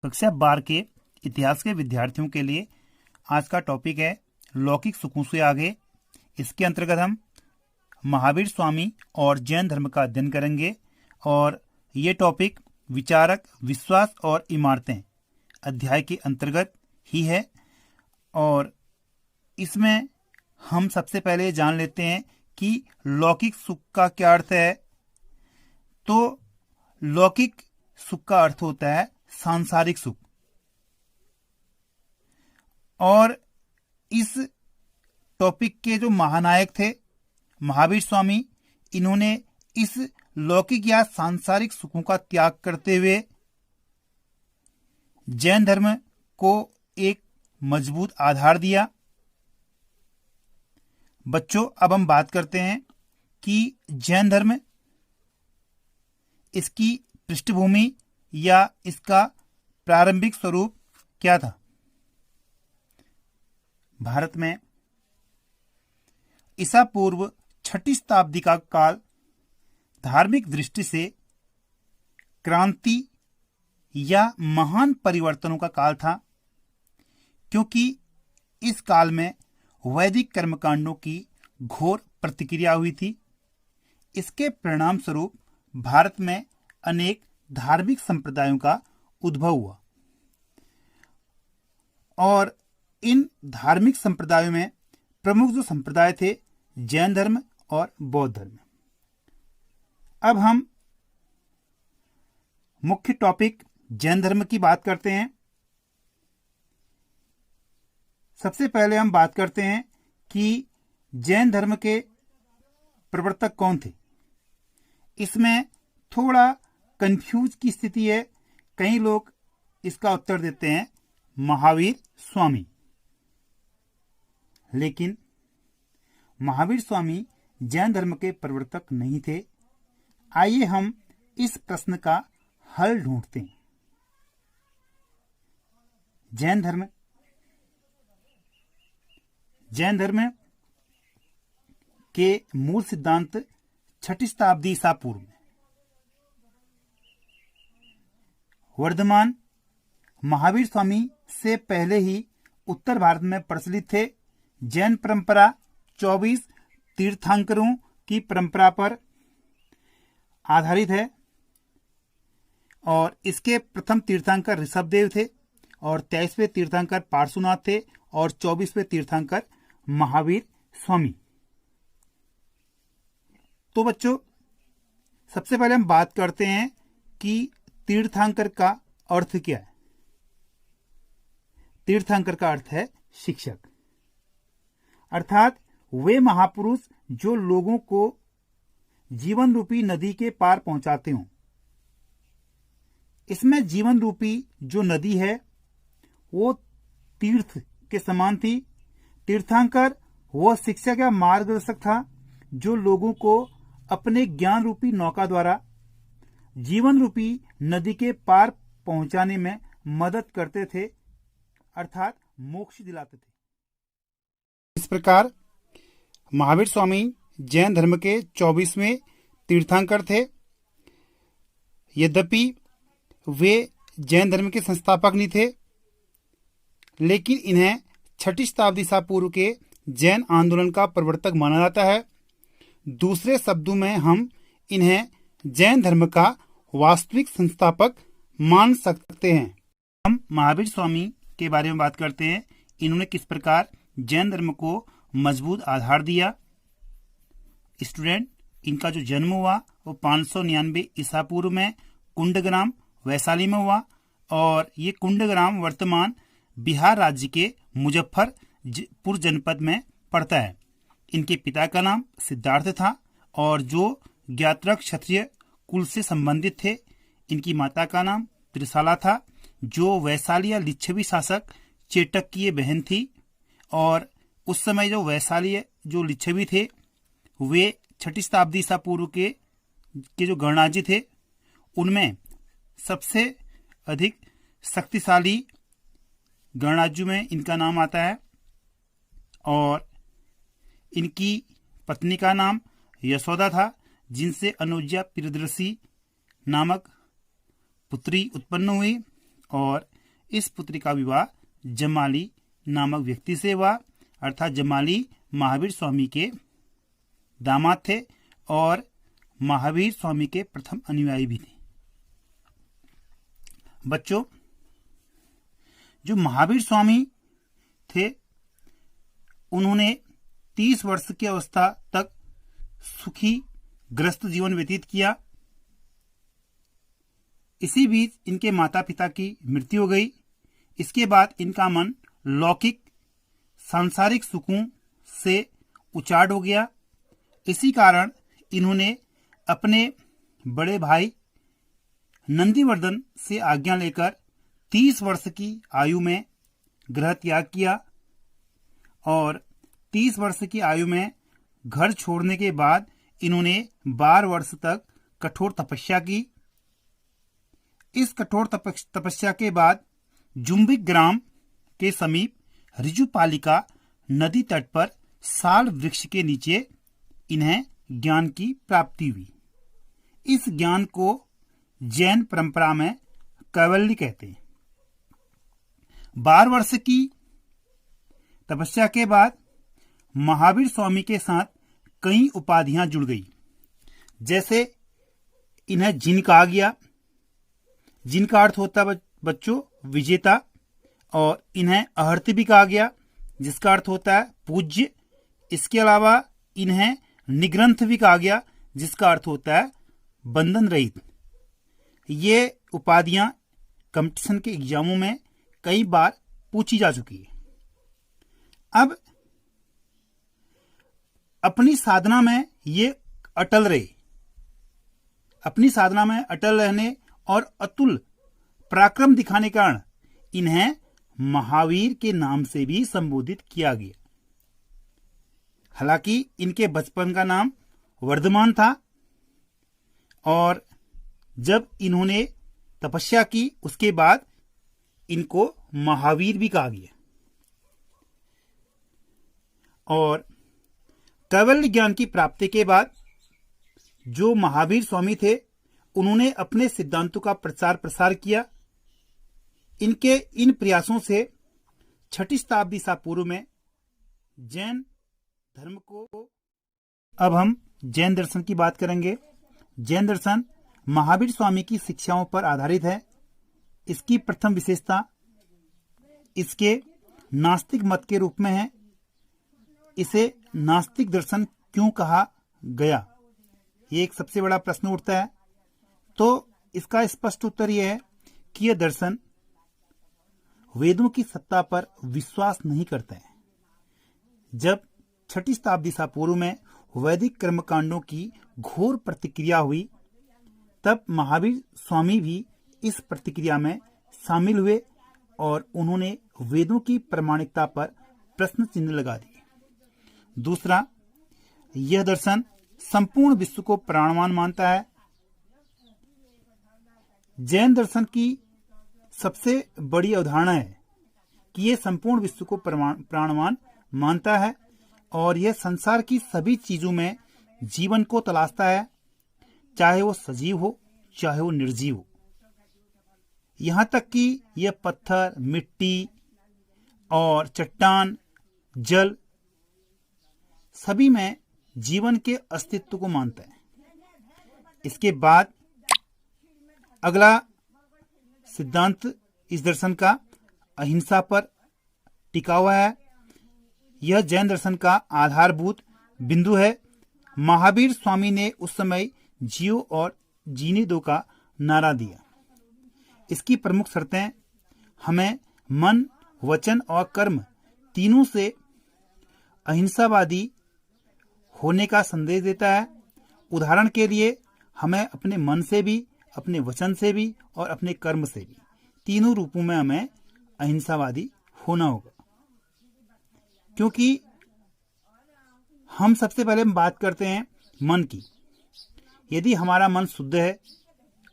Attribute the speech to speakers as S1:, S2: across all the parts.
S1: कक्षा 12 के इतिहास के विद्यार्थियों के लिए आज का टॉपिक है लौकिक सुखों से आगे। इसके अंतर्गत हम महावीर स्वामी और जैन धर्म का अध्ययन करेंगे और ये टॉपिक विचारक, विश्वास और इमारतें अध्याय के अंतर्गत ही है। और इसमें हम सबसे पहले जान लेते हैं कि लौकिक सुख का क्या अर्थ है। तो लौकिक सुख का अर्थ होता है सांसारिक सुख, और इस टॉपिक के जो महानायक थे महावीर स्वामी, इन्होंने इस लौकिक या सांसारिक सुखों का त्याग करते हुए जैन धर्म को एक मजबूत आधार दिया। बच्चों, अब हम बात करते हैं कि जैन धर्म, इसकी पृष्ठभूमि या इसका प्रारंभिक स्वरूप क्या था। भारत में ईसा पूर्व 6ठी शताब्दी का काल धार्मिक दृष्टि से क्रांति या महान परिवर्तनों का काल था, क्योंकि इस काल में वैदिक कर्मकांडों की घोर प्रतिक्रिया हुई थी। इसके परिणाम स्वरूप भारत में अनेक धार्मिक संप्रदायों का उद्भव हुआ और इन धार्मिक संप्रदायों में प्रमुख जो संप्रदाय थे जैन धर्म और बौद्ध धर्म। अब हम मुख्य टॉपिक जैन धर्म की बात करते हैं। सबसे पहले हम बात करते हैं कि जैन धर्म के प्रवर्तक कौन थे। इसमें थोड़ा कंफ्यूज की स्थिति है। कई लोग इसका उत्तर देते हैं महावीर स्वामी, लेकिन महावीर स्वामी जैन धर्म के प्रवर्तक नहीं थे। आइए हम इस प्रश्न का हल ढूंढते हैं। जैन धर्म के मूल सिद्धांत 6ठी शताब्दी ईसा पूर्व में वर्धमान महावीर स्वामी से पहले ही उत्तर भारत में प्रचलित थे। जैन परंपरा 24 तीर्थंकरों की परंपरा पर आधारित है और इसके प्रथम तीर्थंकर ऋषभदेव थे और 23वें तीर्थंकर पार्श्वनाथ थे और 24वें तीर्थंकर महावीर स्वामी। तो बच्चों, सबसे पहले हम बात करते हैं कि तीर्थंकर का अर्थ क्या है। तीर्थंकर का अर्थ है शिक्षक, अर्थात वे महापुरुष जो लोगों को जीवन रूपी नदी के पार पहुंचाते हों। इसमें जीवन रूपी जो नदी है वो तीर्थ के समान थी। तीर्थंकर वह शिक्षक या मार्गदर्शक था जो लोगों को अपने ज्ञान रूपी नौका द्वारा जीवन रूपी नदी के पार पहुंचाने में मदद करते थे, अर्थात मोक्ष दिलाते थे। इस प्रकार महावीर स्वामी जैन धर्म के 24वें तीर्थंकर थे। यद्यपि वे जैन धर्म के संस्थापक नहीं थे, लेकिन इन्हें 6ठी शताब्दी ईसा पूर्व के जैन आंदोलन का प्रवर्तक माना जाता है। दूसरे शब्दों में हम इन्हें जैन धर्म का वास्तविक संस्थापक मान सकते हैं। हम महावीर स्वामी के बारे में बात करते हैं। इन्होंने किस प्रकार जैन धर्म को मजबूत आधार दिया। स्टूडेंट, इनका जो जन्म हुआ वो 599 ईसा पूर्व में कुंडग्राम वैशाली में हुआ और ये कुंडग्राम वर्तमान बिहार राज्य के मुजफ्फरपुर जनपद में पड़ता है। इनके पिता का नाम सिद्धार्थ था और जो ज्ञात्रक क्षत्रिय कुल से संबंधित थे। इनकी माता का नाम त्रिशाला था जो वैशाली या लिच्छवी शासक चेटक की बहन थी। और उस समय जो वैशाली जो लिच्छवी थे वे 6ठी शताब्दी ईसा पूर्व के जो गणराज्य थे उनमें सबसे अधिक शक्तिशाली गणराज्यों में इनका नाम आता है। और इनकी पत्नी का नाम यशोदा था, जिनसे अनुजा प्रियदर्शी नामक पुत्री उत्पन्न हुई। और इस पुत्री का विवाह जमाली नामक व्यक्ति से हुआ, अर्थात जमाली महावीर स्वामी के दामाद थे और महावीर स्वामी के प्रथम अनुयायी भी थे। बच्चों, जो महावीर स्वामी थे उन्होंने 30 वर्ष की अवस्था तक सुखी ग्रस्त जीवन व्यतीत किया। इसी बीच इनके माता पिता की मृत्यु हो गई। इसके बाद इनका मन लौकिक सांसारिक सुखों से उचाट हो गया। इसी कारण इन्होंने अपने बड़े भाई नंदीवर्धन से आज्ञा लेकर 30 वर्ष की आयु में गृह त्याग किया और 30 वर्ष की आयु में घर छोड़ने के बाद इन्होंने 12 वर्ष तक कठोर तपस्या की। इस कठोर तपस्या के बाद जुम्बिक ग्राम के समीप ऋजुपालिका नदी तट पर साल वृक्ष के नीचे इन्हें ज्ञान की प्राप्ति हुई। इस ज्ञान को जैन परंपरा में कैवल्य कहते हैं। 12 वर्ष की तपस्या के बाद महावीर स्वामी के साथ कई उपाधियां जुड़ गई। जैसे इन्हें जिन कहा गया, जिनका अर्थ होता है बच्चों विजेता, और इन्हें अहर्ति भी कहा गया जिसका अर्थ होता है पूज्य। इसके अलावा इन्हें निग्रंथ भी कहा गया जिसका अर्थ होता है बंधन रहित। ये उपाधियां कंपटीशन के एग्जामों में कई बार पूछी जा चुकी है। अब अपनी साधना में ये अटल रहे। अपनी साधना में अटल रहने और अतुल पराक्रम दिखाने के कारण इन्हें महावीर के नाम से भी संबोधित किया गया। हालांकि इनके बचपन का नाम वर्धमान था और जब इन्होंने तपस्या की उसके बाद इनको महावीर भी कहा गया। और कैवल्य ज्ञान की प्राप्ति के बाद जो महावीर स्वामी थे उन्होंने अपने सिद्धांतों का प्रचार प्रसार किया। इनके इन प्रयासों से 6ठी शताब्दी ईसा पूर्व में जैन धर्म को, अब हम जैन दर्शन की बात करेंगे। जैन दर्शन महावीर स्वामी की शिक्षाओं पर आधारित है। इसकी प्रथम विशेषता इसके नास्तिक मत के रूप में है। इसे नास्तिक दर्शन क्यों कहा गया, ये एक सबसे बड़ा प्रश्न उठता है। तो इसका स्पष्ट उत्तर यह है कि यह दर्शन वेदों की सत्ता पर विश्वास नहीं करता है। जब 6ठी शताब्दी ईसा पूर्व में वैदिक कर्मकांडों की घोर प्रतिक्रिया हुई तब महावीर स्वामी भी इस प्रतिक्रिया में शामिल हुए और उन्होंने वेदों की प्रामाणिकता पर प्रश्न चिन्ह लगा दिए। दूसरा, यह दर्शन संपूर्ण विश्व को प्राणवान मानता है। जैन दर्शन की सबसे बड़ी अवधारणा है कि यह संपूर्ण विश्व को प्राणवान मानता है और यह संसार की सभी चीजों में जीवन को तलाशता है, चाहे वो सजीव हो चाहे वो निर्जीव हो। यहां तक कि यह पत्थर, मिट्टी और चट्टान, जल सभी में जीवन के अस्तित्व को मानता है। इसके बाद अगला सिद्धांत इस दर्शन का अहिंसा पर टिका हुआ है। यह जैन दर्शन का आधारभूत बिंदु है। महावीर स्वामी ने उस समय जियो और जीने दो का नारा दिया। इसकी प्रमुख शर्तें हमें मन, वचन और कर्म तीनों से अहिंसावादी होने का संदेश देता है। उदाहरण के लिए हमें अपने मन से भी, अपने वचन से भी और अपने कर्म से भी, तीनों रूपों में हमें अहिंसावादी होना होगा। क्योंकि हम सबसे पहले बात करते हैं मन की। यदि हमारा मन शुद्ध है,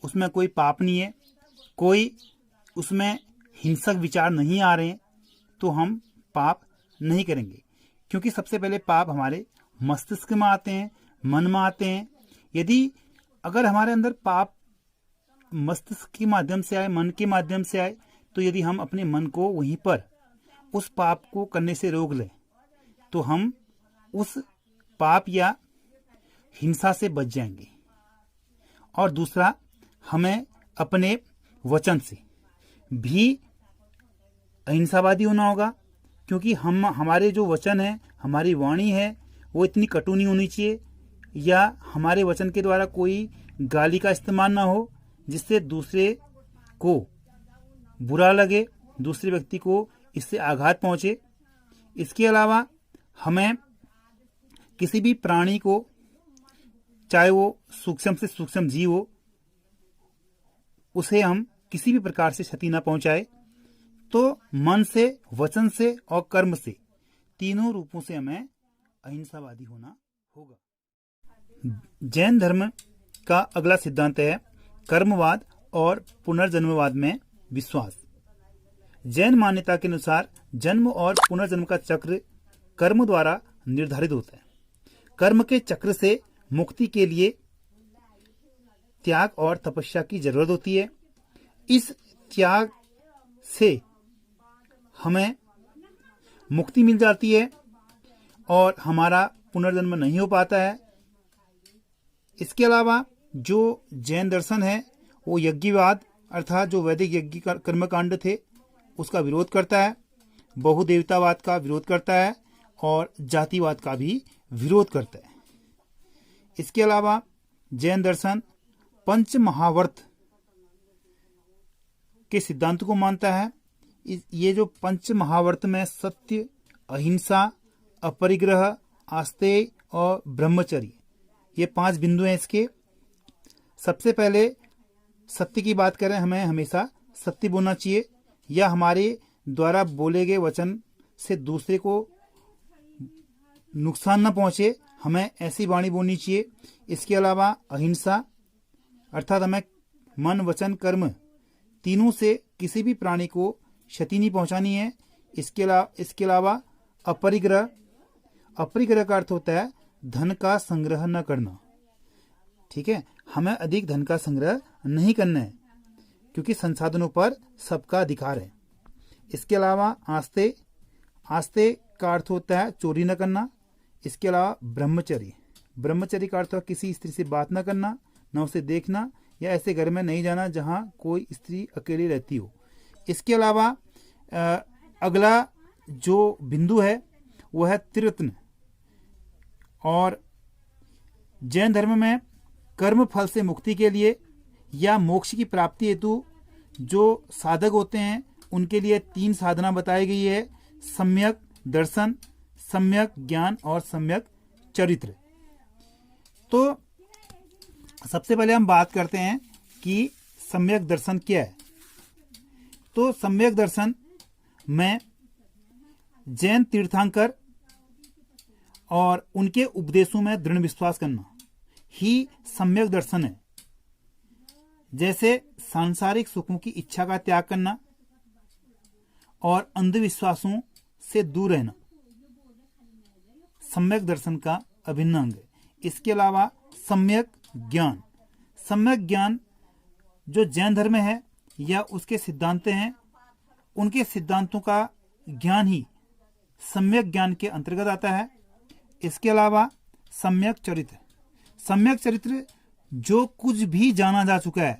S1: उसमें कोई पाप नहीं है, कोई उसमें हिंसक विचार नहीं आ रहे हैं, तो हम पाप नहीं करेंगे। क्योंकि सबसे पहले पाप हमारे मस्तिष्क में आते हैं, मन में आते हैं। यदि अगर हमारे अंदर पाप मस्तिष्क के माध्यम से आए, मन के माध्यम से आए, तो यदि हम अपने मन को वहीं पर उस पाप को करने से रोक लें तो हम उस पाप या हिंसा से बच जाएंगे। और दूसरा, हमें अपने वचन से भी अहिंसावादी होना होगा, क्योंकि हमारे जो वचन है, हमारी वाणी है, वो इतनी कटु नहीं होनी चाहिए, या हमारे वचन के द्वारा कोई गाली का इस्तेमाल ना हो जिससे दूसरे को बुरा लगे, दूसरे व्यक्ति को इससे आघात पहुंचे। इसके अलावा हमें किसी भी प्राणी को, चाहे वो सूक्ष्म से सूक्ष्म जीव हो, उसे हम किसी भी प्रकार से क्षति न पहुंचाए। तो मन से, वचन से और कर्म से, तीनों रूपों से हमें अहिंसावादी होना होगा। जैन धर्म का अगला सिद्धांत है कर्मवाद और पुनर्जन्मवाद में विश्वास। जैन मान्यता के अनुसार जन्म और पुनर्जन्म का चक्र कर्म द्वारा निर्धारित होता है। कर्म के चक्र से मुक्ति के लिए त्याग और तपस्या की जरूरत होती है। इस त्याग से हमें मुक्ति मिल जाती है और हमारा पुनर्जन्म नहीं हो पाता है। इसके अलावा जो जैन दर्शन है वो यज्ञवाद अर्थात जो वैदिक यज्ञ कर्मकांड थे उसका विरोध करता है, बहुदेवतावाद का विरोध करता है और जातिवाद का भी विरोध करता है। इसके अलावा जैन दर्शन पंच महावर्त के सिद्धांत को मानता है। ये जो पंच महावर्त में सत्य, अहिंसा, अपरिग्रह, आस्तेय और ब्रह्मचर्य, ये 5 बिंदु हैं इसके। सबसे पहले सत्य की बात करें, हमें हमेशा सत्य बोलना चाहिए या हमारे द्वारा बोले गए वचन से दूसरे को नुकसान न पहुंचे, हमें ऐसी वाणी बोलनी चाहिए। इसके अलावा अहिंसा अर्थात हमें मन, वचन, कर्म तीनों से किसी भी प्राणी को क्षति नहीं पहुंचानी है। इसके अलावा अपरिग्रह, अपरिग्रह का अर्थ होता है धन का संग्रह न करना। ठीक है, हमें अधिक धन का संग्रह नहीं करना है क्योंकि संसाधनों पर सबका अधिकार है। इसके अलावा आस्ते, आस्ते का अर्थ होता है चोरी न करना। इसके अलावा ब्रह्मचर्य, ब्रह्मचर्य का अर्थ है किसी स्त्री से बात न करना, न उसे देखना या ऐसे घर में नहीं जाना जहां कोई स्त्री अकेली रहती हो। इसके अलावा अगला जो बिंदु है वह है त्रिरत्न। और जैन धर्म में कर्म फल से मुक्ति के लिए या मोक्ष की प्राप्ति हेतु जो साधक होते हैं उनके लिए 3 साधना बताई गई है: सम्यक दर्शन, सम्यक ज्ञान और सम्यक चरित्र। तो सबसे पहले हम बात करते हैं कि सम्यक दर्शन क्या है। तो सम्यक दर्शन में जैन तीर्थंकर और उनके उपदेशों में दृढ़ विश्वास करना ही सम्यक दर्शन है। जैसे सांसारिक सुखों की इच्छा का त्याग करना और अंधविश्वासों से दूर रहना सम्यक दर्शन का अभिन्न अंग है। इसके अलावा सम्यक ज्ञान, सम्यक ज्ञान जो जैन धर्म है या उसके सिद्धांत हैं, उनके सिद्धांतों का ज्ञान ही सम्यक ज्ञान के अंतर्गत आता है। इसके अलावा सम्यक चरित्र, सम्यक चरित्र जो कुछ भी जाना जा चुका है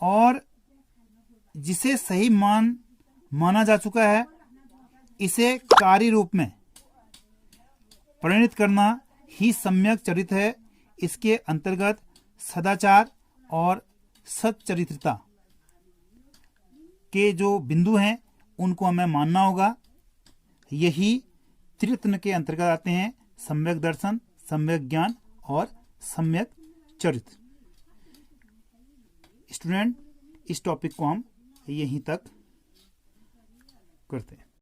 S1: और जिसे सही माना जा चुका है, इसे कार्य रूप में परिणित करना ही सम्यक चरित्र है। इसके अंतर्गत सदाचार और सच्चरित्रता के जो बिंदु हैं उनको हमें मानना होगा। यही त्रिरत्न के अंतर्गत आते हैं: सम्यक दर्शन, सम्यक ज्ञान और सम्यक चरित्र। स्टूडेंट, इस टॉपिक को हम यहीं तक करते हैं।